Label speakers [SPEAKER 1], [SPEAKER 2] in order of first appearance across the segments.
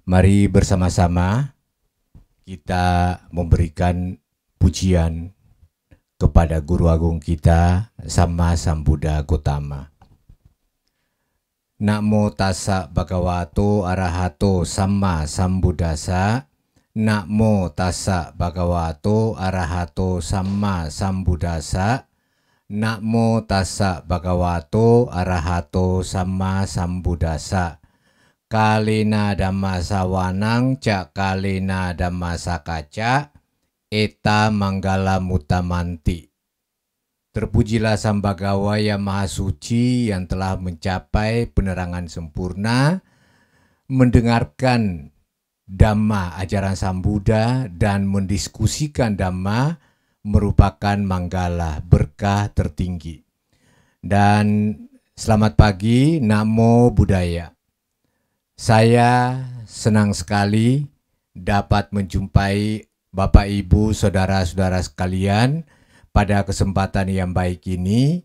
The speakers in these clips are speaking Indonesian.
[SPEAKER 1] Mari bersama-sama kita memberikan pujian kepada Guru Agung kita, Sama Sambuddha Gautama. Namo tassa bhagavato arahato samma sambuddhassa. Namo tassa bhagavato arahato samma sambuddhassa. Namo tassa bhagavato arahato samma sambuddhassa. Kalena dhamma sawanang ca kalena dhamma sakaca eta manggala mutamanti. Terpujilah Sambagawa yang Maha Suci yang telah mencapai penerangan sempurna, mendengarkan Dhamma ajaran Sang Buddha dan mendiskusikan Dhamma merupakan manggala berkah tertinggi. Dan selamat pagi, Namo Buddhaya. Saya senang sekali dapat menjumpai Bapak Ibu saudara-saudara sekalian pada kesempatan yang baik ini.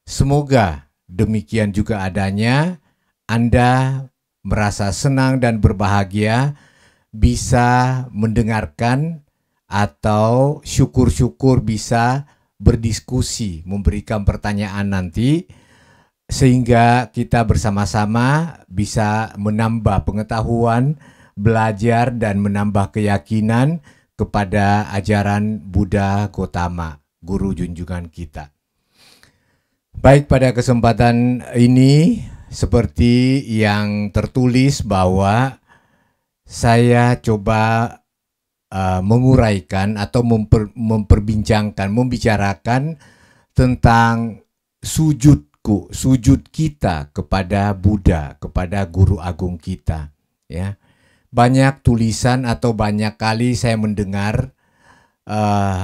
[SPEAKER 1] Semoga demikian juga adanya Anda merasa senang dan berbahagia bisa mendengarkan atau syukur-syukur bisa berdiskusi, memberikan pertanyaan nanti, sehingga kita bersama-sama bisa menambah pengetahuan, belajar dan menambah keyakinan kepada ajaran Buddha Gautama, Guru junjungan kita. Baik, pada kesempatan ini seperti yang tertulis bahwa saya coba menguraikan atau membicarakan tentang sujud kita kepada Buddha, kepada Guru Agung kita, ya. Banyak tulisan atau banyak kali saya mendengar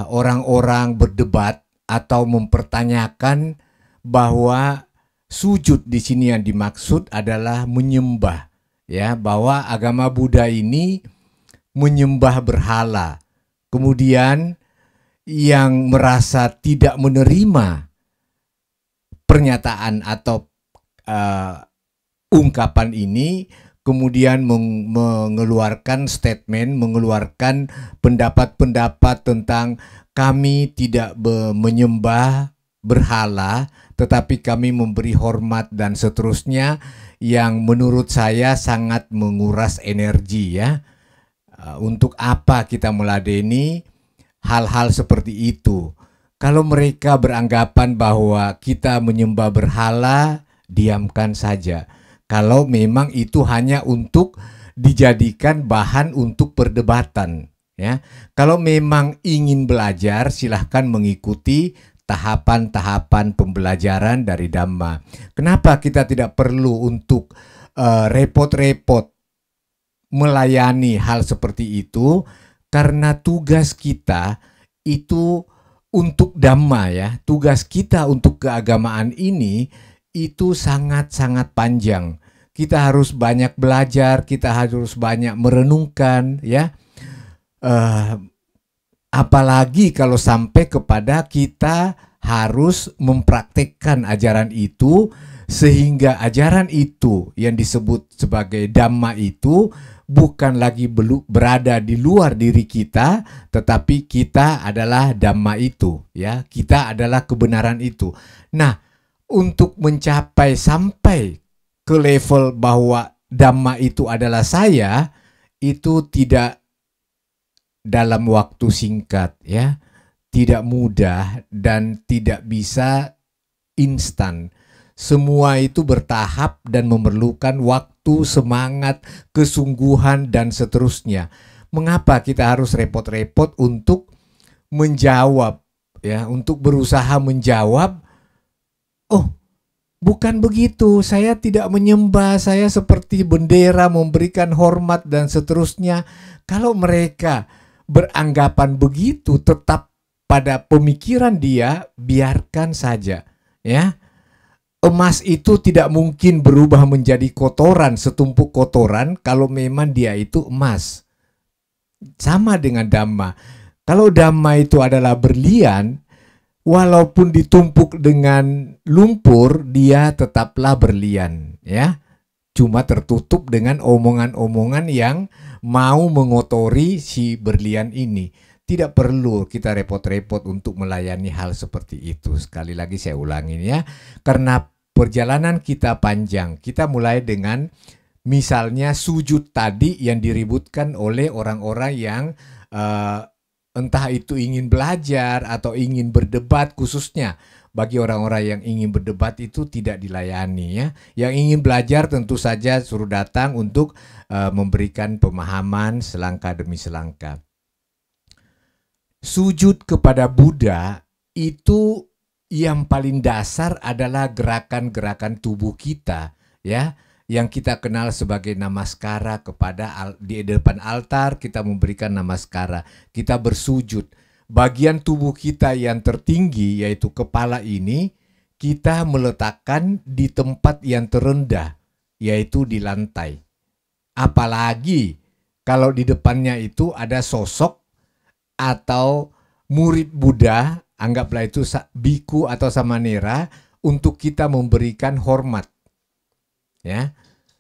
[SPEAKER 1] orang-orang berdebat atau mempertanyakan bahwa sujud di sini yang dimaksud adalah menyembah, ya, bahwa agama Buddha ini menyembah berhala. Kemudian yang merasa tidak menerima pernyataan atau ungkapan ini kemudian mengeluarkan statement, mengeluarkan pendapat-pendapat tentang kami tidak menyembah berhala, tetapi kami memberi hormat dan seterusnya, yang menurut saya sangat menguras energi, ya. Untuk apa kita meladeni hal-hal seperti itu? Kalau mereka beranggapan bahwa kita menyembah berhala, diamkan saja. Kalau memang itu hanya untuk dijadikan bahan untuk perdebatan, ya. Kalau memang ingin belajar, silahkan mengikuti tahapan-tahapan pembelajaran dari Dhamma. Kenapa kita tidak perlu untuk repot-repot melayani hal seperti itu? Karena tugas kita itu untuk Dhamma, ya. Tugas kita untuk keagamaan ini itu sangat-sangat panjang. Kita harus banyak belajar, kita harus banyak merenungkan, ya. Apalagi kalau sampai kepada kita harus mempraktekkan ajaran itu, sehingga ajaran itu yang disebut sebagai Dhamma itu bukan lagi berada di luar diri kita, tetapi kita adalah Dhamma itu, ya. Kita adalah kebenaran itu. Nah, untuk mencapai sampai ke level bahwa Dhamma itu adalah saya, itu tidak dalam waktu singkat, ya. Tidak mudah dan tidak bisa instan. Semua itu bertahap dan memerlukan waktu, semangat, kesungguhan dan seterusnya. Mengapa kita harus repot-repot untuk menjawab, ya, untuk berusaha menjawab, oh, bukan begitu, saya tidak menyembah, saya seperti bendera memberikan hormat dan seterusnya. Kalau mereka beranggapan begitu, tetap pada pemikiran dia, biarkan saja, ya. Emas itu tidak mungkin berubah menjadi kotoran, setumpuk kotoran, kalau memang dia itu emas. Sama dengan Dhamma. Kalau Dhamma itu adalah berlian, walaupun ditumpuk dengan lumpur, dia tetaplah berlian, ya. cuma tertutup dengan omongan-omongan yang mau mengotori si berlian ini. Tidak perlu kita repot-repot untuk melayani hal seperti itu. Sekali lagi saya ulangin ya, karena perjalanan kita panjang. Kita mulai dengan misalnya sujud tadi yang diributkan oleh orang-orang yang entah itu ingin belajar atau ingin berdebat, khususnya bagi orang-orang yang ingin berdebat itu tidak dilayani ya. Yang ingin belajar tentu saja suruh datang untuk memberikan pemahaman selangkah demi selangkah. Sujud kepada Buddha itu yang paling dasar adalah gerakan-gerakan tubuh kita ya, yang kita kenal sebagai namaskara kepada di depan altar kita memberikan namaskara, kita bersujud. Bagian tubuh kita yang tertinggi yaitu kepala ini kita meletakkan di tempat yang terendah yaitu di lantai. Apalagi kalau di depannya itu ada sosok atau murid Buddha, anggaplah itu biku atau samanera, untuk kita memberikan hormat. Ya.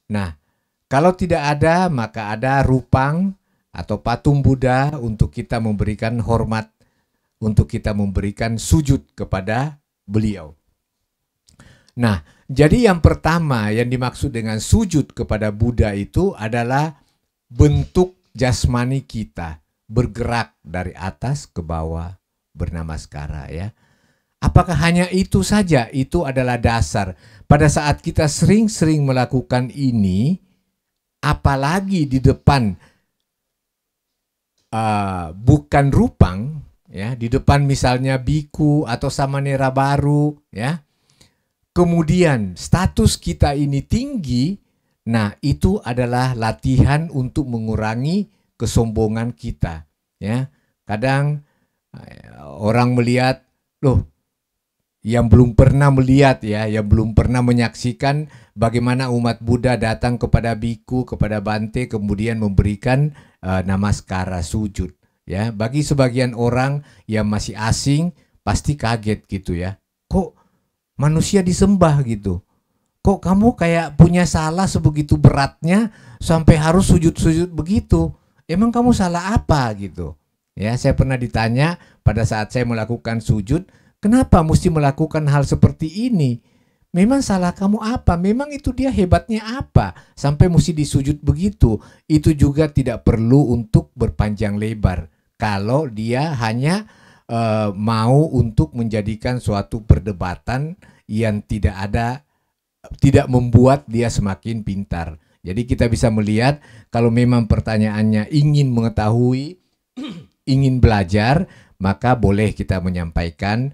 [SPEAKER 1] Nah, kalau tidak ada maka ada rupang atau patung Buddha untuk kita memberikan hormat, untuk kita memberikan sujud kepada beliau. Nah, jadi yang pertama yang dimaksud dengan sujud kepada Buddha itu adalah bentuk jasmani kita bergerak dari atas ke bawah bernamaskara ya. Apakah hanya itu saja? Itu adalah dasar. Pada saat kita sering-sering melakukan ini, apalagi di depan bukan rupang ya, di depan misalnya biku atau samanera baru ya. Kemudian status kita ini tinggi, nah itu adalah latihan untuk mengurangi kesombongan kita ya. Kadang orang melihat, loh, yang belum pernah melihat ya, yang belum pernah menyaksikan bagaimana umat Buddha datang kepada biku, kepada bante, kemudian memberikan namaskara, sujud ya. Bagi sebagian orang yang masih asing pasti kaget gitu ya, kok manusia disembah gitu, kok kamu kayak punya salah sebegitu beratnya sampai harus sujud-sujud begitu. Emang kamu salah apa gitu? Ya, saya pernah ditanya pada saat saya melakukan sujud, kenapa mesti melakukan hal seperti ini? Memang salah kamu apa? Memang itu dia hebatnya apa? Sampai mesti disujud begitu. Itu juga tidak perlu untuk berpanjang lebar. Kalau dia hanya mau untuk menjadikan suatu perdebatan yang tidak membuat dia semakin pintar. Jadi kita bisa melihat kalau memang pertanyaannya ingin mengetahui, ingin belajar, maka boleh kita menyampaikan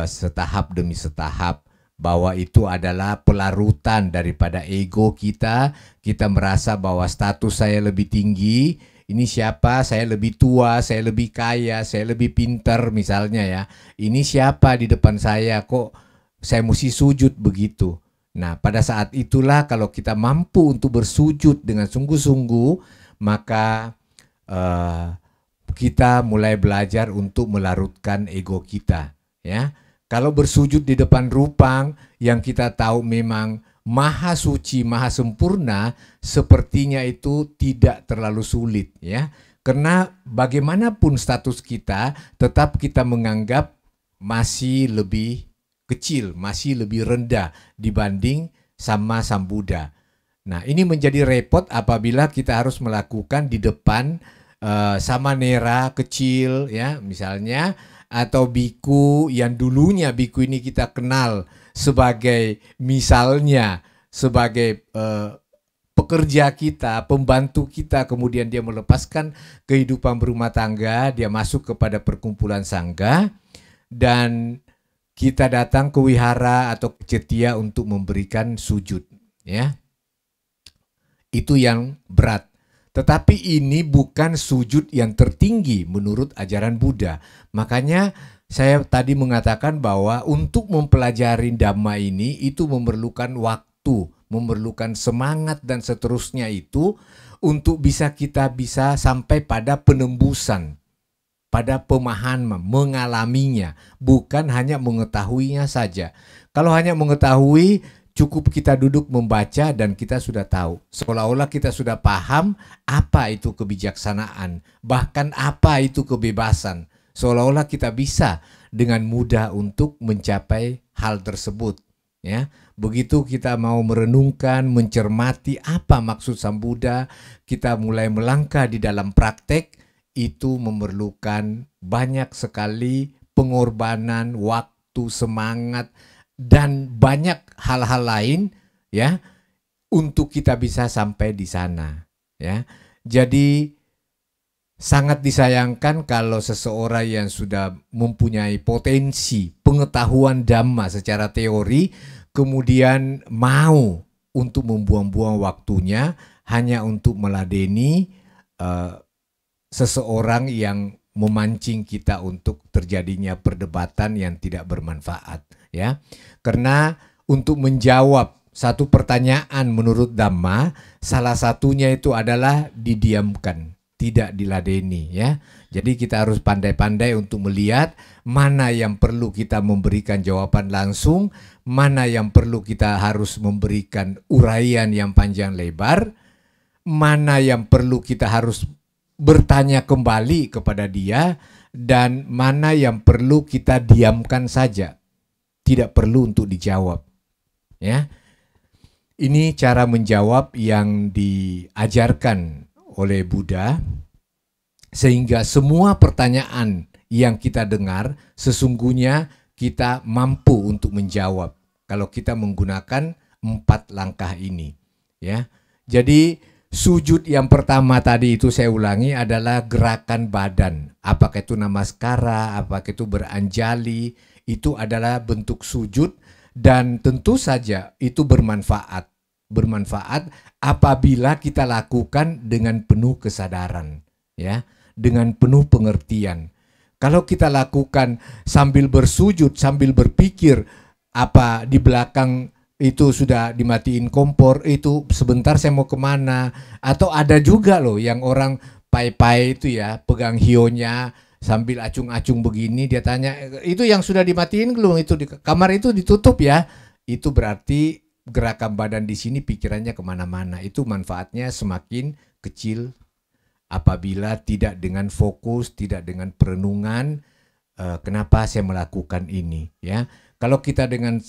[SPEAKER 1] setahap demi setahap bahwa itu adalah pelarutan daripada ego kita. Kita merasa bahwa status saya lebih tinggi, ini siapa, saya lebih tua, saya lebih kaya, saya lebih pintar misalnya ya. Ini siapa di depan saya, kok saya mesti sujud begitu. Nah, pada saat itulah kalau kita mampu untuk bersujud dengan sungguh-sungguh, maka kita mulai belajar untuk melarutkan ego kita. Ya, kalau bersujud di depan rupang yang kita tahu memang maha suci, maha sempurna, sepertinya itu tidak terlalu sulit. Ya, karena bagaimanapun status kita, tetap kita menganggap masih lebih kecil, masih lebih rendah dibanding sama Sang Buddha. Nah, ini menjadi repot apabila kita harus melakukan di depan samanera kecil ya, misalnya, atau biku yang dulunya biku ini kita kenal sebagai misalnya sebagai pekerja kita, pembantu kita, kemudian dia melepaskan kehidupan berumah tangga, dia masuk kepada perkumpulan sangga dan kita datang ke wihara atau ke cetia untuk memberikan sujud ya. Itu yang berat. Tetapi ini bukan sujud yang tertinggi menurut ajaran Buddha. Makanya saya tadi mengatakan bahwa untuk mempelajari Dhamma ini itu memerlukan waktu, memerlukan semangat dan seterusnya itu untuk kita bisa sampai pada penembusan, pada pemahaman, mengalaminya, bukan hanya mengetahuinya saja. Kalau hanya mengetahui Cukup kita duduk membaca dan kita sudah tahu. Seolah-olah kita sudah paham apa itu kebijaksanaan, bahkan apa itu kebebasan. Seolah-olah kita bisa dengan mudah untuk mencapai hal tersebut. Ya, begitu kita mau merenungkan, mencermati apa maksud Sang Buddha, kita mulai melangkah di dalam praktek, itu memerlukan banyak sekali pengorbanan, waktu, semangat, dan banyak hal-hal lain ya untuk kita bisa sampai di sana ya. Jadi sangat disayangkan kalau seseorang yang sudah mempunyai potensi pengetahuan Dhamma secara teori kemudian mau untuk membuang-buang waktunya hanya untuk meladeni seseorang yang memancing kita untuk terjadinya perdebatan yang tidak bermanfaat ya. Karena untuk menjawab satu pertanyaan menurut Dhamma, salah satunya itu adalah didiamkan, tidak diladeni ya. Jadi kita harus pandai-pandai untuk melihat mana yang perlu kita memberikan jawaban langsung, mana yang perlu kita harus memberikan uraian yang panjang lebar, mana yang perlu kita harus bertanya kembali kepada dia, dan mana yang perlu kita diamkan saja, tidak perlu untuk dijawab ya. Ini cara menjawab yang diajarkan oleh Buddha, sehingga semua pertanyaan yang kita dengar sesungguhnya kita mampu untuk menjawab kalau kita menggunakan 4 langkah ini ya. Jadi sujud yang pertama tadi itu saya ulangi adalah gerakan badan. Apakah itu namaskara, apakah itu beranjali, itu adalah bentuk sujud dan tentu saja itu bermanfaat. Bermanfaat apabila kita lakukan dengan penuh kesadaran, ya, dengan penuh pengertian. Kalau kita lakukan sambil bersujud, sambil berpikir apa di belakang itu sudah dimatiin kompor, itu sebentar saya mau kemana, atau ada juga loh yang orang pai-pai itu ya, pegang hionya sambil acung-acung begini, dia tanya, itu yang sudah dimatiin belum, itu di kamar itu ditutup ya, itu berarti gerakan badan di sini pikirannya kemana-mana. Itu manfaatnya semakin kecil apabila tidak dengan fokus, tidak dengan perenungan, kenapa saya melakukan ini ya. Kalau kita dengan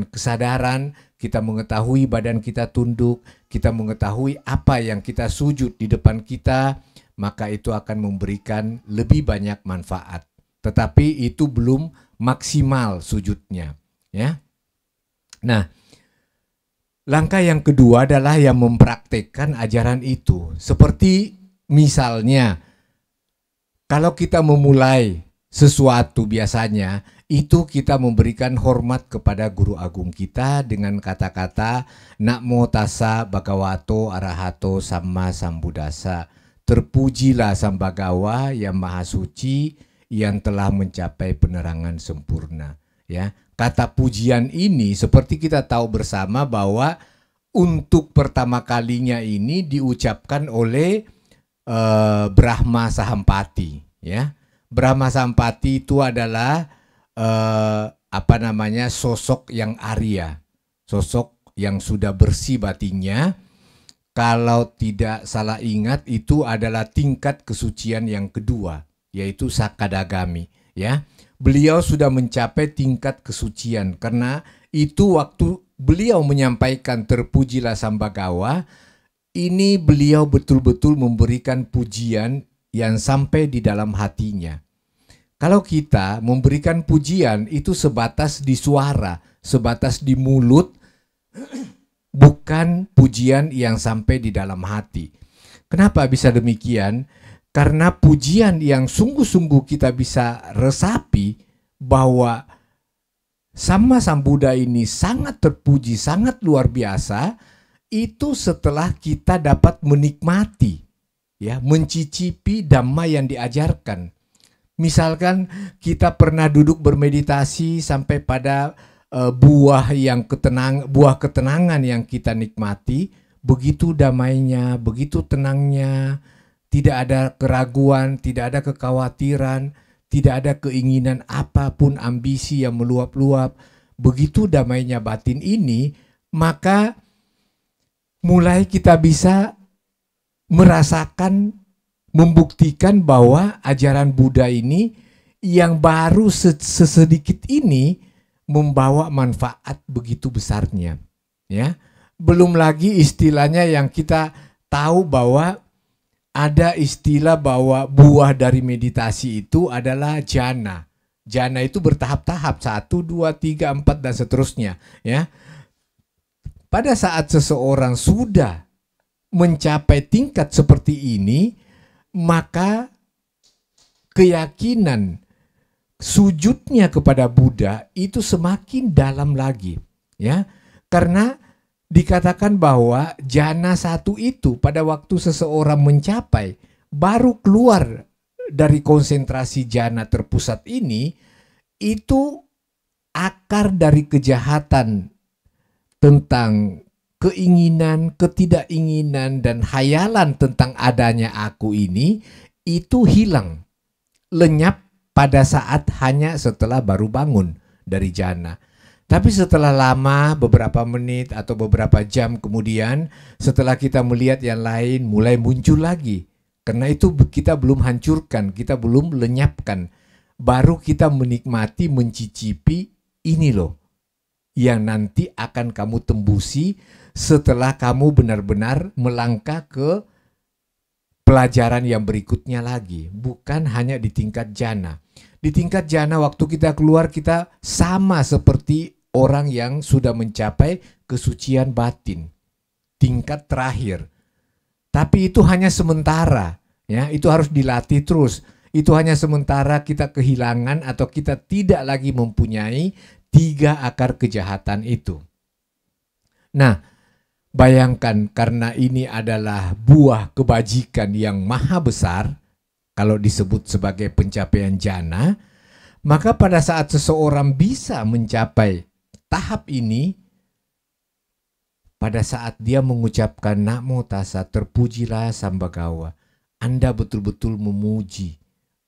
[SPEAKER 1] kesadaran, kita mengetahui badan kita tunduk, kita mengetahui apa yang kita sujud di depan kita, maka itu akan memberikan lebih banyak manfaat. Tetapi itu belum maksimal sujudnya, ya. Nah, langkah yang kedua adalah yang mempraktekkan ajaran itu. Seperti misalnya, kalau kita memulai sesuatu biasanya, itu kita memberikan hormat kepada guru agung kita dengan kata-kata Namo tassa bhagavato arahato samma sambuddhassa. Terpujilah Sang Bhagawa yang maha suci yang telah mencapai penerangan sempurna. Ya, kata pujian ini seperti kita tahu bersama bahwa untuk pertama kalinya ini diucapkan oleh Brahma Sahampati. Ya, Brahma Sahampati itu adalah sosok yang Arya, sosok yang sudah bersih batinnya. Kalau tidak salah ingat itu adalah tingkat kesucian yang kedua, yaitu Sakadagami ya. Beliau sudah mencapai tingkat kesucian karena itu waktu beliau menyampaikan terpujilah Sang Bhagawa, ini beliau betul-betul memberikan pujian yang sampai di dalam hatinya. Kalau kita memberikan pujian itu sebatas di suara, sebatas di mulut, bukan pujian yang sampai di dalam hati. Kenapa bisa demikian? Karena pujian yang sungguh-sungguh kita bisa resapi bahwa sama Sang Buddha ini sangat terpuji, sangat luar biasa, itu setelah kita dapat menikmati, ya, mencicipi Dhamma yang diajarkan. Misalkan kita pernah duduk bermeditasi sampai pada buah ketenangan yang kita nikmati, begitu damainya, begitu tenangnya, tidak ada keraguan, tidak ada kekhawatiran, tidak ada keinginan apapun, ambisi yang meluap-luap. Begitu damainya batin ini, maka mulai kita bisa merasakan, membuktikan bahwa ajaran Buddha ini yang baru sesedikit ini membawa manfaat begitu besarnya, ya. Belum lagi istilahnya yang kita tahu bahwa ada istilah bahwa buah dari meditasi itu adalah jhana. Jhana itu bertahap-tahap, 1, 2, 3, 4 dan seterusnya, ya. Pada saat seseorang sudah mencapai tingkat seperti ini, maka keyakinan sujudnya kepada Buddha itu semakin dalam lagi, ya. Karena dikatakan bahwa jhana 1 itu pada waktu seseorang mencapai, baru keluar dari konsentrasi jhana terpusat ini, itu akar dari kejahatan tentang keinginan, ketidakinginan, dan hayalan tentang adanya aku ini, itu hilang, lenyap pada saat hanya setelah baru bangun dari jhana. Tapi setelah lama, beberapa menit atau beberapa jam kemudian, setelah kita melihat yang lain, mulai muncul lagi. Karena itu kita belum hancurkan, kita belum lenyapkan. Baru kita menikmati, mencicipi, ini loh yang nanti akan kamu tembusi setelah kamu benar-benar melangkah ke pelajaran yang berikutnya lagi. Bukan hanya di tingkat jhana. Di tingkat jhana waktu kita keluar, kita sama seperti orang yang sudah mencapai kesucian batin, tingkat terakhir. Tapi itu hanya sementara, ya. Itu harus dilatih terus. Itu hanya sementara, kita kehilangan atau kita tidak lagi mempunyai 3 akar kejahatan itu. Nah, bayangkan karena ini adalah buah kebajikan yang maha besar, kalau disebut sebagai pencapaian jhana, maka pada saat seseorang bisa mencapai tahap ini, pada saat dia mengucapkan Namo Tassa, terpujilah Sambhagawa, Anda betul-betul memuji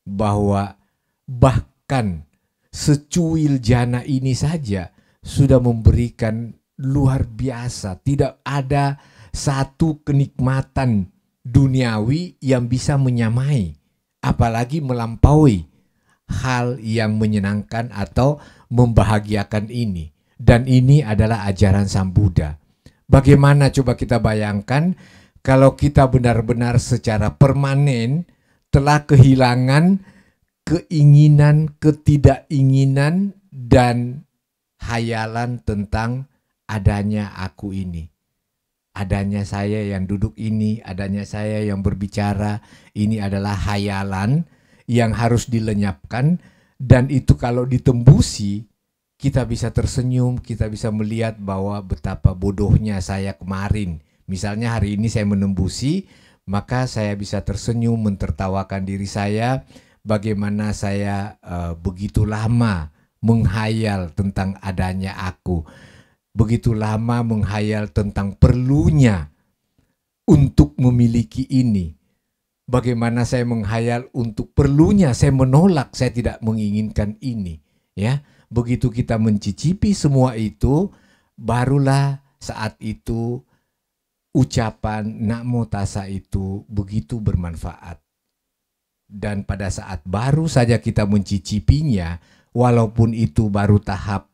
[SPEAKER 1] bahwa bahkan secuil jhana ini saja sudah memberikan luar biasa. Tidak ada satu kenikmatan duniawi yang bisa menyamai, apalagi melampaui hal yang menyenangkan atau membahagiakan ini. Dan ini adalah ajaran Sang Buddha. Bagaimana coba kita bayangkan kalau kita benar-benar secara permanen telah kehilangan keinginan, ketidakinginan, dan hayalan tentang adanya aku ini. Adanya saya yang duduk ini, adanya saya yang berbicara, ini adalah hayalan yang harus dilenyapkan. Dan itu kalau ditembusi, kita bisa tersenyum, kita bisa melihat bahwa betapa bodohnya saya kemarin. Misalnya hari ini saya menembusi, maka saya bisa tersenyum, mentertawakan diri saya, bagaimana saya begitu lama menghayal tentang adanya aku, begitu lama menghayal tentang perlunya untuk memiliki ini, bagaimana saya menghayal untuk perlunya saya menolak, saya tidak menginginkan ini, ya. Begitu kita mencicipi semua itu, barulah saat itu ucapan Namo Tassa itu begitu bermanfaat. Dan pada saat baru saja kita mencicipinya, walaupun itu baru tahap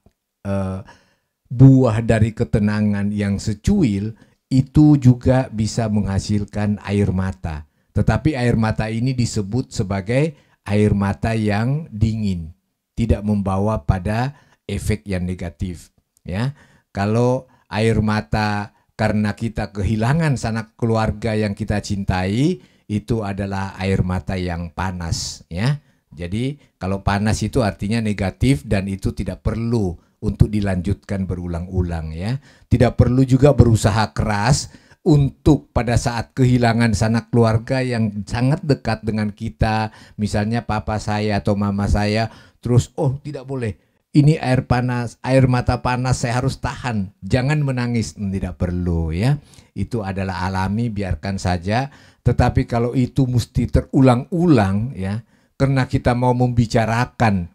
[SPEAKER 1] buah dari ketenangan yang secuil, itu juga bisa menghasilkan air mata. Tetapi air mata ini disebut sebagai air mata yang dingin, tidak membawa pada efek yang negatif, ya. Kalau air mata karena kita kehilangan sanak keluarga yang kita cintai, itu adalah air mata yang panas, ya. Jadi kalau panas itu artinya negatif dan itu tidak perlu untuk dilanjutkan berulang-ulang, ya. Tidak perlu juga berusaha keras untuk pada saat kehilangan sanak keluarga yang sangat dekat dengan kita, misalnya papa saya atau mama saya, terus tidak boleh, ini air panas, air mata panas, saya harus tahan, jangan menangis. Tidak perlu, ya. Itu adalah alami, biarkan saja. Tetapi kalau itu mesti terulang-ulang, ya, karena kita mau membicarakan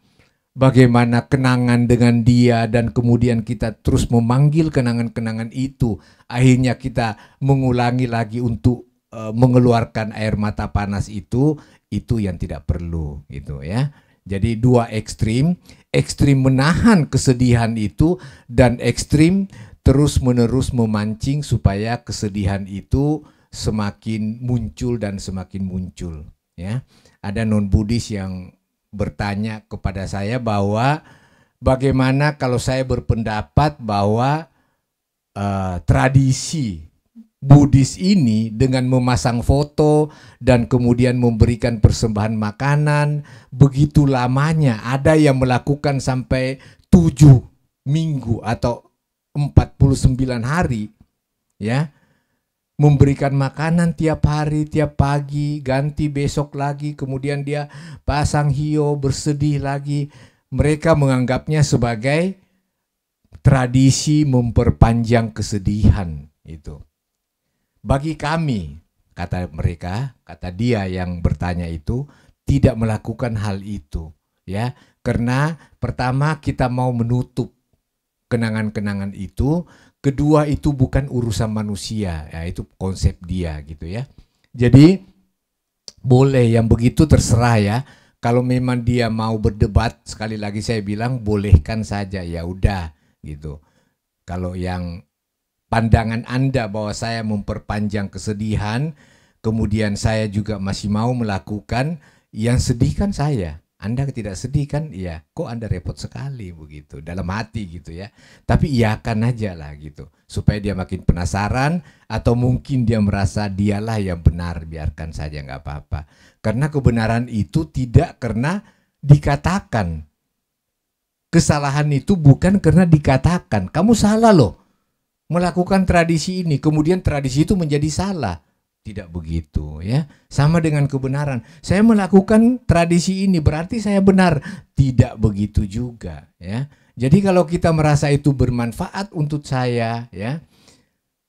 [SPEAKER 1] bagaimana kenangan dengan dia, dan kemudian kita terus memanggil kenangan-kenangan itu, akhirnya kita mengulangi lagi untuk mengeluarkan air mata panas itu yang tidak perlu gitu ya. Jadi dua ekstrim, ekstrim menahan kesedihan itu dan ekstrim terus-menerus memancing supaya kesedihan itu semakin muncul dan semakin muncul ya. Ada non-Buddhis yang bertanya kepada saya bahwa bagaimana kalau saya berpendapat bahwa tradisi Buddhis ini dengan memasang foto dan kemudian memberikan persembahan makanan begitu lamanya, ada yang melakukan sampai 7 minggu atau 49 hari ya, memberikan makanan tiap hari, tiap pagi, ganti besok lagi, kemudian dia pasang hio, bersedih lagi. Mereka menganggapnya sebagai tradisi memperpanjang kesedihan itu. Bagi kami, kata mereka, kata dia yang bertanya itu, tidak melakukan hal itu ya, karena pertama kita mau menutup kenangan-kenangan itu, kedua itu bukan urusan manusia ya, itu konsep dia gitu ya. Jadi boleh yang begitu terserah ya, kalau memang dia mau berdebat, sekali lagi saya bilang bolehkan saja, ya udah gitu. Kalau yang pandangan Anda bahwa saya memperpanjang kesedihan, kemudian saya juga masih mau melakukan, yang sedih kan saya. Anda tidak sedih kan? Iya. Kok Anda repot sekali begitu, dalam hati gitu ya. Tapi iyakan aja lah gitu, supaya dia makin penasaran, atau mungkin dia merasa dialah yang benar, biarkan saja nggak apa-apa. Karena kebenaran itu tidak karena dikatakan. Kesalahan itu bukan karena dikatakan, kamu salah loh melakukan tradisi ini, kemudian tradisi itu menjadi salah. Tidak begitu ya. Sama dengan kebenaran. Saya melakukan tradisi ini berarti saya benar. Tidak begitu juga ya. Jadi kalau kita merasa itu bermanfaat untuk saya ya,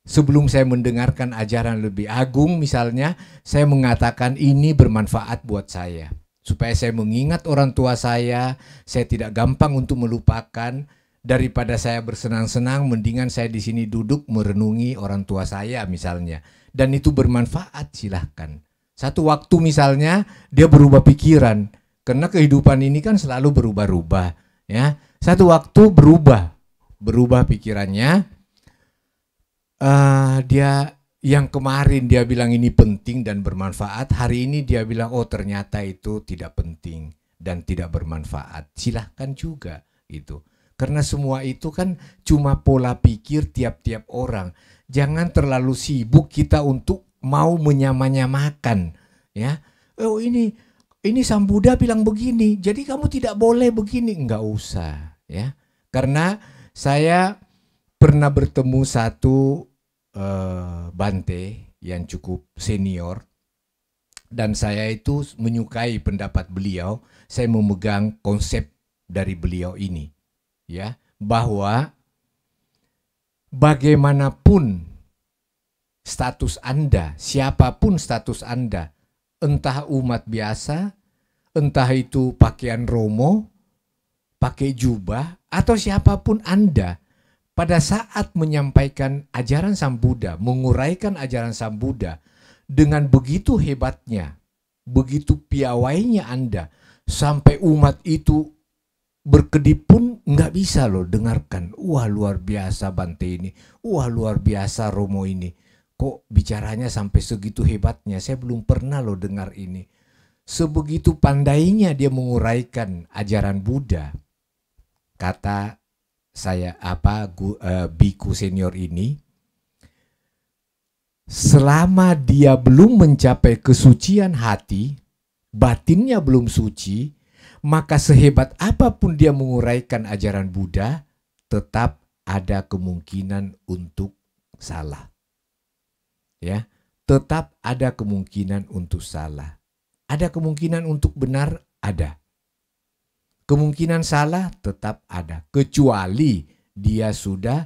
[SPEAKER 1] sebelum saya mendengarkan ajaran lebih agung misalnya, saya mengatakan ini bermanfaat buat saya. Supaya saya mengingat orang tua saya tidak gampang untuk melupakan. Daripada saya bersenang-senang, mendingan saya di sini duduk merenungi orang tua saya misalnya. Dan itu bermanfaat, silahkan. Satu waktu misalnya dia berubah pikiran, karena kehidupan ini kan selalu berubah-ubah ya. Satu waktu berubah pikirannya, dia yang kemarin dia bilang ini penting dan bermanfaat, hari ini dia bilang oh ternyata itu tidak penting dan tidak bermanfaat. Silahkan juga itu. Karena semua itu kan cuma pola pikir tiap-tiap orang. Jangan terlalu sibuk kita untuk mau menyamakan ya. Oh ini Sang Buddha bilang begini, jadi kamu tidak boleh begini. Enggak usah ya. Karena saya pernah bertemu satu Bante yang cukup senior, dan saya itu menyukai pendapat beliau. Saya memegang konsep dari beliau ini ya, bahwa bagaimanapun status Anda, siapapun status Anda, entah umat biasa, entah itu pakaian romo, pakai jubah, atau siapapun Anda, pada saat menyampaikan ajaran Sang Buddha, menguraikan ajaran Sang Buddha dengan begitu hebatnya, begitu piawainya Anda, sampai umat itu berkedip pun nggak bisa loh dengarkan. Wah luar biasa Bante ini, wah luar biasa Romo ini. Kok bicaranya sampai segitu hebatnya, saya belum pernah loh dengar ini. Sebegitu pandainya dia menguraikan ajaran Buddha. Kata saya biku senior ini, selama dia belum mencapai kesucian hati, batinnya belum suci, maka sehebat apapun dia menguraikan ajaran Buddha, tetap ada kemungkinan untuk salah. Ya, tetap ada kemungkinan untuk salah. Ada kemungkinan untuk benar, ada. Kemungkinan salah tetap ada, kecuali dia sudah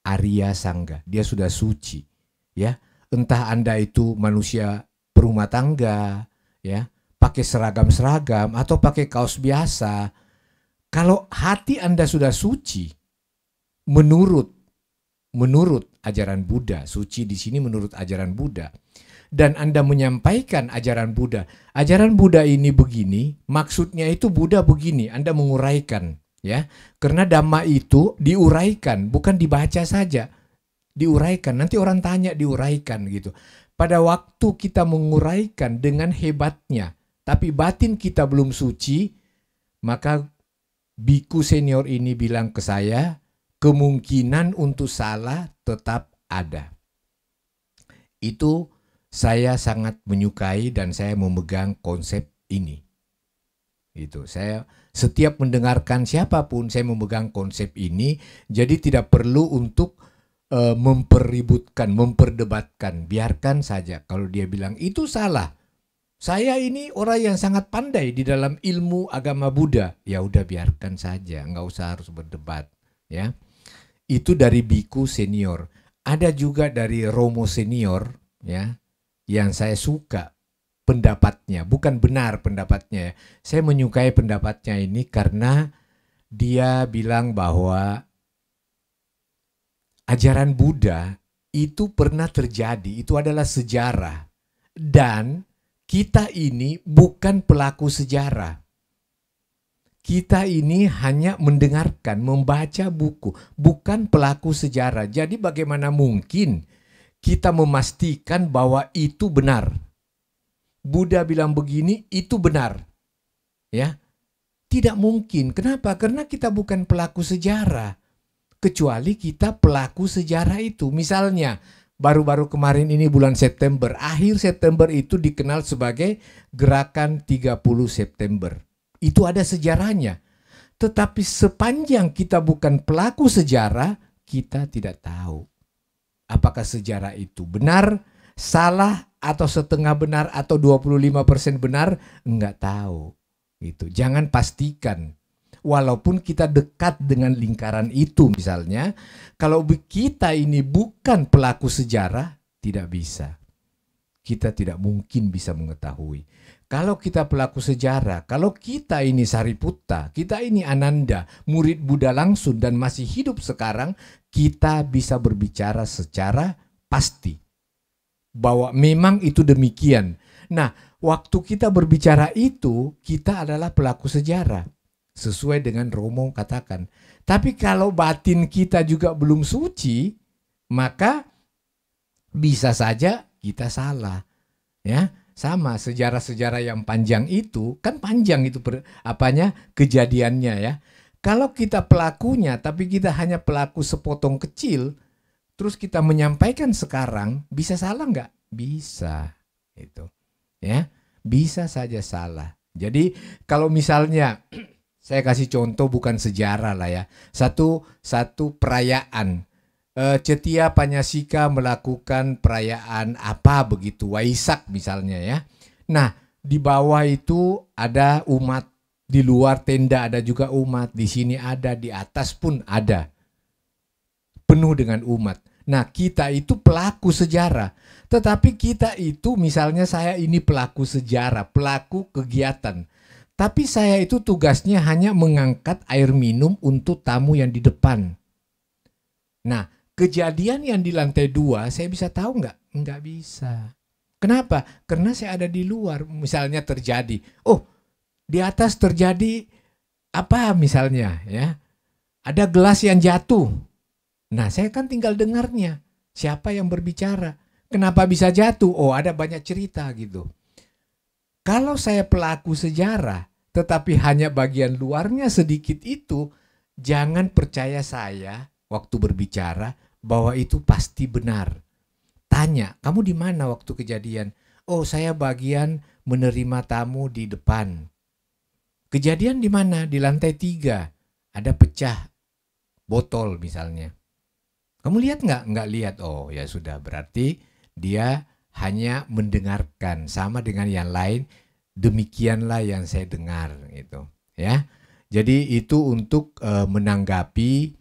[SPEAKER 1] Arya Sangga, dia sudah suci. Ya, entah Anda itu manusia berumah tangga, ya, pakai seragam-seragam atau pakai kaos biasa, Kalau hati Anda sudah suci, menurut ajaran Buddha, suci di sini menurut ajaran Buddha, dan Anda menyampaikan ajaran Buddha. Ajaran Buddha ini begini, maksudnya itu Buddha begini, Anda menguraikan, ya. Karena Dhamma itu diuraikan, bukan dibaca saja. Diuraikan, nanti orang tanya diuraikan gitu. Pada waktu kita menguraikan dengan hebatnya, tapi batin kita belum suci, maka biku senior ini bilang ke saya, kemungkinan untuk salah tetap ada. Itu saya sangat menyukai dan saya memegang konsep ini. Itu saya setiap mendengarkan siapapun saya memegang konsep ini, jadi tidak perlu untuk mempeributkan, memperdebatkan, biarkan saja. Kalau dia bilang itu salah, saya ini orang yang sangat pandai di dalam ilmu agama Buddha, ya udah biarkan saja, nggak usah harus berdebat, ya. Itu dari biku senior. Ada juga dari Romo senior, ya, yang saya suka pendapatnya, bukan benar pendapatnya. Saya menyukai pendapatnya ini karena dia bilang bahwa ajaran Buddha itu pernah terjadi, itu adalah sejarah. Dan kita ini bukan pelaku sejarah. Kita ini hanya mendengarkan, membaca buku, bukan pelaku sejarah. Jadi bagaimana mungkin kita memastikan bahwa itu benar? Buddha bilang begini, itu benar. Ya, tidak mungkin. Kenapa? Karena kita bukan pelaku sejarah. Kecuali kita pelaku sejarah itu. Misalnya, baru-baru kemarin ini bulan September, akhir September itu dikenal sebagai Gerakan 30 September. Itu ada sejarahnya. Tetapi sepanjang kita bukan pelaku sejarah, kita tidak tahu apakah sejarah itu benar, salah, atau setengah benar, atau 25% benar, enggak tahu. Gitu. Jangan pastikan. Walaupun kita dekat dengan lingkaran itu misalnya, kalau kita ini bukan pelaku sejarah, tidak bisa. Kita tidak mungkin bisa mengetahui. Kalau kita pelaku sejarah, kalau kita ini Sariputta, kita ini Ananda, murid Buddha langsung dan masih hidup sekarang, kita bisa berbicara secara pasti bahwa memang itu demikian. Nah, waktu kita berbicara itu, kita adalah pelaku sejarah. Sesuai dengan Romo katakan. Tapi kalau batin kita juga belum suci, maka bisa saja kita salah. Ya, sama sejarah-sejarah yang panjang itu, kan panjang itu kejadiannya ya. Kalau kita pelakunya, tapi kita hanya pelaku sepotong kecil, terus kita menyampaikan sekarang, bisa salah nggak? Bisa. Itu. Ya, bisa saja salah. Jadi kalau misalnya saya kasih contoh bukan sejarah lah ya. Satu perayaan. Cetia Panyasika melakukan perayaan apa begitu. Waisak misalnya ya. Nah di bawah itu ada umat. Di luar tenda ada juga umat. Di sini ada, di atas pun ada. Penuh dengan umat. Nah kita itu pelaku sejarah. Tetapi kita itu misalnya saya ini pelaku sejarah. Pelaku kegiatan. Tapi saya itu tugasnya hanya mengangkat air minum untuk tamu yang di depan. Nah, kejadian yang di lantai 2 saya bisa tahu nggak? Nggak bisa. Kenapa? Karena saya ada di luar. Misalnya terjadi, oh di atas terjadi apa misalnya ya? Ada gelas yang jatuh. Nah, saya kan tinggal dengarnya. Siapa yang berbicara? Kenapa bisa jatuh? Oh, ada banyak cerita gitu. Kalau saya pelaku sejarah, tetapi hanya bagian luarnya sedikit itu, jangan percaya saya waktu berbicara bahwa itu pasti benar. Tanya, kamu di mana waktu kejadian? Oh, saya bagian menerima tamu di depan. Kejadian di mana? Di lantai 3. Ada pecah botol misalnya. Kamu lihat nggak? Nggak lihat. Oh, ya sudah. Berarti dia hanya mendengarkan, sama dengan yang lain. Demikianlah yang saya dengar gitu ya. Jadi itu untuk menanggapi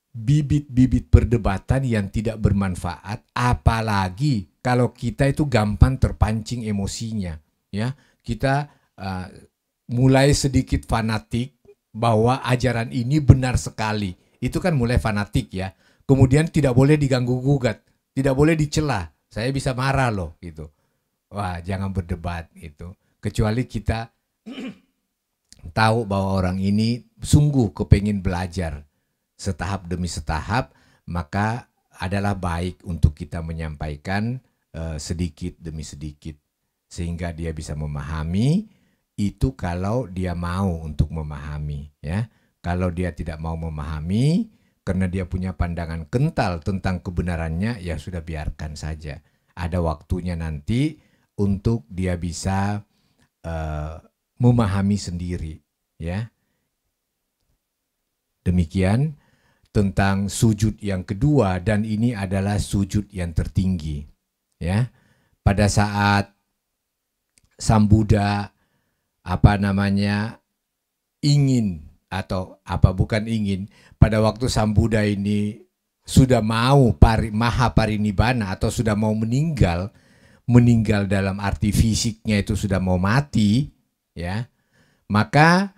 [SPEAKER 1] bibit-bibit perdebatan yang tidak bermanfaat, apalagi kalau kita itu gampang terpancing emosinya ya. Kita mulai sedikit fanatik bahwa ajaran ini benar sekali. Itu kan mulai fanatik ya. Kemudian tidak boleh diganggu-gugat, tidak boleh dicela. Saya bisa marah loh gitu. Wah, jangan berdebat gitu. Kecuali kita tahu bahwa orang ini sungguh kepingin belajar setahap demi setahap, maka adalah baik untuk kita menyampaikan sedikit demi sedikit sehingga dia bisa memahami. Itu kalau dia mau untuk memahami ya. Kalau dia tidak mau memahami karena dia punya pandangan kental tentang kebenarannya, ya sudah biarkan saja. Ada waktunya nanti untuk dia bisa memahami sendiri ya. Demikian tentang sujud yang kedua, dan ini adalah sujud yang tertinggi ya. Pada saat Sang Buddha ingin, atau bukan ingin, pada waktu Sang Buddha ini sudah mau maha parinibbana atau sudah mau meninggal dalam arti fisiknya itu sudah mau mati ya, maka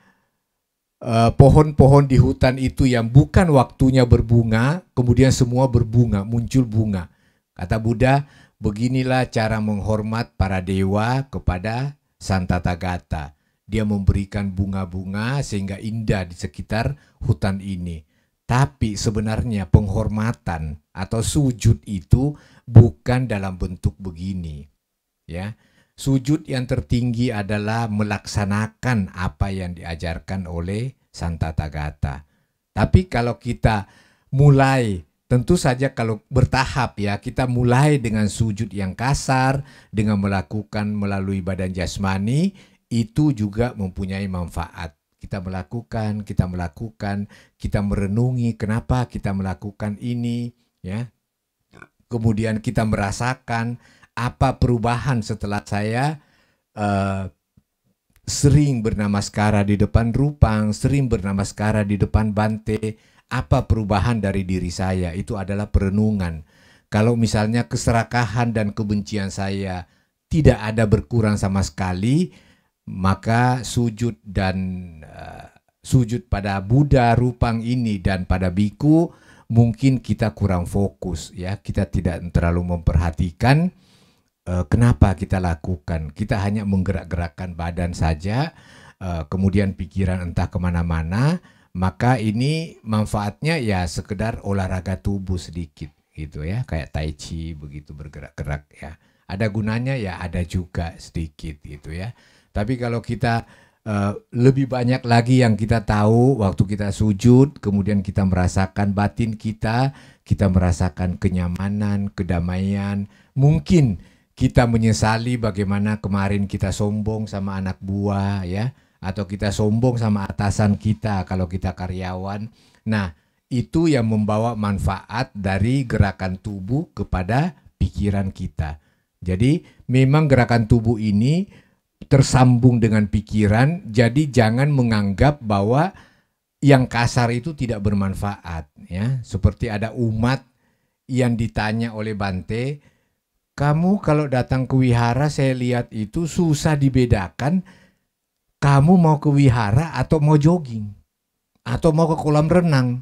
[SPEAKER 1] pohon-pohon di hutan itu yang bukan waktunya berbunga kemudian semua berbunga, muncul bunga. Kata Buddha, beginilah cara menghormat para dewa kepada Sang Tathagata. Dia memberikan bunga-bunga sehingga indah di sekitar hutan ini. Tapi sebenarnya penghormatan atau sujud itu bukan dalam bentuk begini. Ya, sujud yang tertinggi adalah melaksanakan apa yang diajarkan oleh Sang Tathagata. Tapi kalau kita mulai, tentu saja kalau bertahap ya, kita mulai dengan sujud yang kasar, dengan melakukan melalui badan jasmani, itu juga mempunyai manfaat. Kita melakukan, kita merenungi kenapa kita melakukan ini ya. Kemudian kita merasakan apa perubahan setelah saya sering bernamaskara di depan Rupang, sering bernamaskara di depan Bante. Apa perubahan dari diri saya? Itu adalah perenungan. Kalau misalnya keserakahan dan kebencian saya tidak ada berkurang sama sekali, maka sujud pada Buddha, Rupang ini dan pada biku mungkin kita kurang fokus ya. Kita tidak terlalu memperhatikan kenapa kita lakukan. Kita hanya menggerak-gerakkan badan saja, kemudian pikiran entah kemana-mana. Maka ini manfaatnya ya sekedar olahraga tubuh sedikit gitu ya, kayak tai chi begitu, bergerak-gerak ya. Ada gunanya ya, ada juga sedikit gitu ya. Tapi kalau kita lebih banyak lagi yang kita tahu waktu kita sujud, kemudian kita merasakan batin kita merasakan kenyamanan, kedamaian. Mungkin kita menyesali bagaimana kemarin kita sombong sama anak buah ya, atau kita sombong sama atasan kita kalau kita karyawan. Nah, itu yang membawa manfaat dari gerakan tubuh kepada pikiran kita. Jadi memang gerakan tubuh ini tersambung dengan pikiran, jadi jangan menganggap bahwa yang kasar itu tidak bermanfaat ya. Seperti ada umat yang ditanya oleh Bante, kamu kalau datang ke wihara saya lihat itu susah dibedakan kamu mau ke wihara atau mau jogging atau mau ke kolam renang.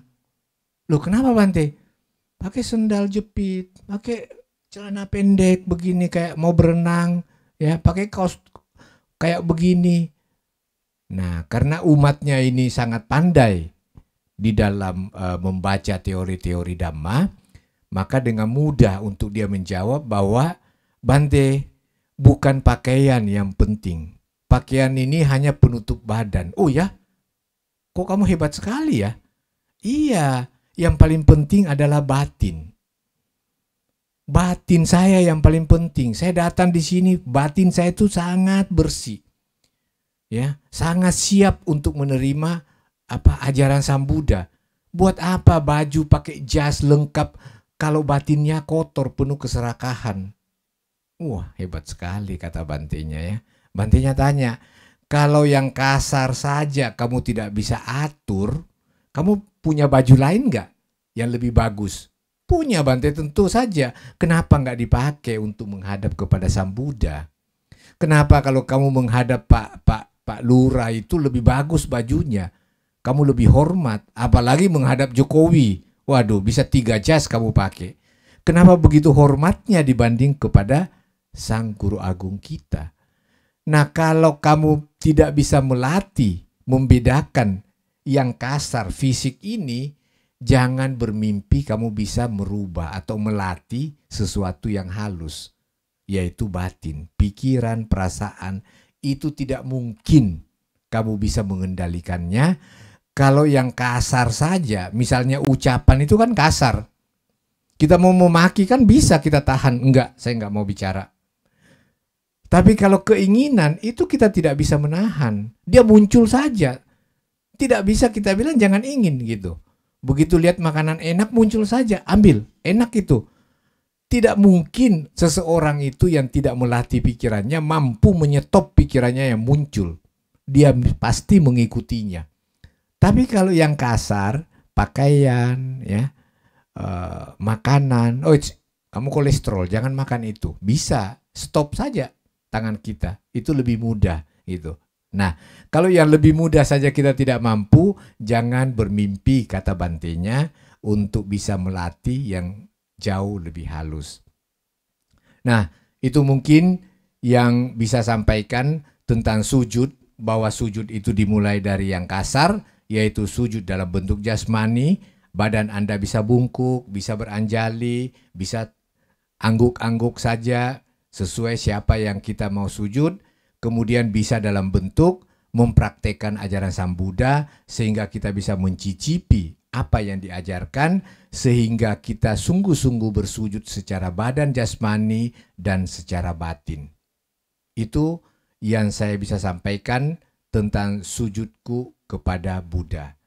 [SPEAKER 1] Loh kenapa Bante? Pakai sendal jepit, pakai celana pendek begini kayak mau berenang ya, pakai kaos kayak begini. Nah, karena umatnya ini sangat pandai di dalam membaca teori-teori Dhamma, maka dengan mudah untuk dia menjawab bahwa Bante, bukan pakaian yang penting. Pakaian ini hanya penutup badan. Oh ya? Kok kamu hebat sekali ya? Iya, yang paling penting adalah batin. Batin saya yang paling penting. Saya datang di sini, batin saya itu sangat bersih. Ya, sangat siap untuk menerima ajaran Sang Buddha. Buat apa baju pakai jas lengkap kalau batinnya kotor, penuh keserakahan? Wah, hebat sekali kata Bantenya ya. Bantenya tanya, kalau yang kasar saja kamu tidak bisa atur, kamu punya baju lain nggak yang lebih bagus? Punya Bante, tentu saja. Kenapa nggak dipakai untuk menghadap kepada Sang Buddha? Kenapa kalau kamu menghadap Pak Pak Lurah itu lebih bagus bajunya, kamu lebih hormat, apalagi menghadap Jokowi. Waduh, bisa 3 jas kamu pakai. Kenapa begitu hormatnya dibanding kepada Sang Guru Agung kita? Nah, kalau kamu tidak bisa melatih, membedakan yang kasar fisik ini, jangan bermimpi kamu bisa merubah atau melatih sesuatu yang halus, yaitu batin, pikiran, perasaan. Itu tidak mungkin kamu bisa mengendalikannya. Kalau yang kasar saja, misalnya ucapan itu kan kasar. Kita mau memaki kan bisa kita tahan. Enggak, saya enggak mau bicara. Tapi kalau keinginan itu kita tidak bisa menahan. Dia muncul saja. Tidak bisa kita bilang jangan ingin gitu. Begitu lihat makanan enak muncul saja, ambil. Enak itu. Tidak mungkin seseorang itu yang tidak melatih pikirannya mampu menyetop pikirannya yang muncul. Dia pasti mengikutinya. Tapi kalau yang kasar, pakaian, ya, makanan, kamu kolesterol, jangan makan itu. Bisa, stop saja tangan kita. Itu lebih mudah gitu. Nah, kalau yang lebih mudah saja kita tidak mampu, jangan bermimpi, kata Bantenya, untuk bisa melatih yang jauh lebih halus. Nah, itu mungkin yang bisa sampaikan tentang sujud, bahwa sujud itu dimulai dari yang kasar, yaitu sujud dalam bentuk jasmani. Badan Anda bisa bungkuk, bisa beranjali, bisa angguk-angguk saja sesuai siapa yang kita mau sujud. Kemudian bisa dalam bentuk mempraktekkan ajaran Sang Buddha sehingga kita bisa mencicipi apa yang diajarkan, sehingga kita sungguh-sungguh bersujud secara badan jasmani dan secara batin. Itu yang saya bisa sampaikan tentang sujudku kepada Buddha.